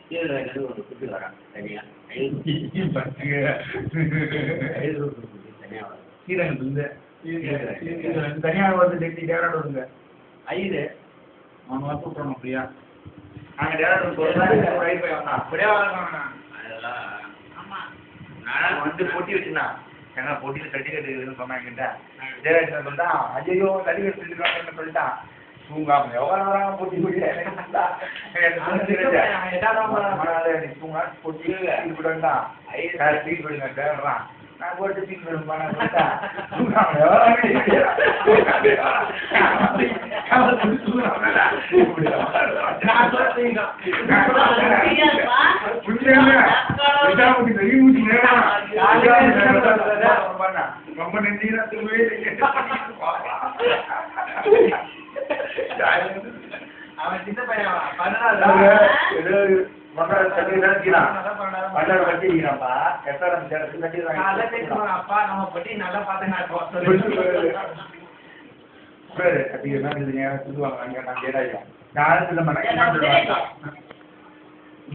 கீழே ஒரு குட்டி வரான் தனியா தனியாக வந்து டேரக்ட் வருங்க ஐயரு அவன் வந்து கூப்பிடணும் அப்படியா நாங்க டேரக்ட் அப்படியே வளர்க்கணும் அதெல்லாம் நான் வந்து பொட்டி வச்சுனா ஏன்னா பொட்டியில் கட்டி கட்டுறதுன்னு சொன்னாங்கிட்ட டேரக்ட் சொல்லிட்டான் ஐயோ கட்டி கட்டிருக்காங்கன்னு சொல்லிட்டான் தூங்காம எவ்வளோ வராங்க பொட்டி பொட்டி தூங்கா பொட்டி விட்டான் ஃபீல் பண்ணுங்க தேடுறான் நான் போட்டு ஃபீல் பண்ணுப்பா நான் சொல்லிட்டேன் தூங்காம ரொம்ப நெஞ்சீரா தூங்கவே அவன் சின்ன பையன் அப்பா நம்ம பட்டி நல்லா பார்த்து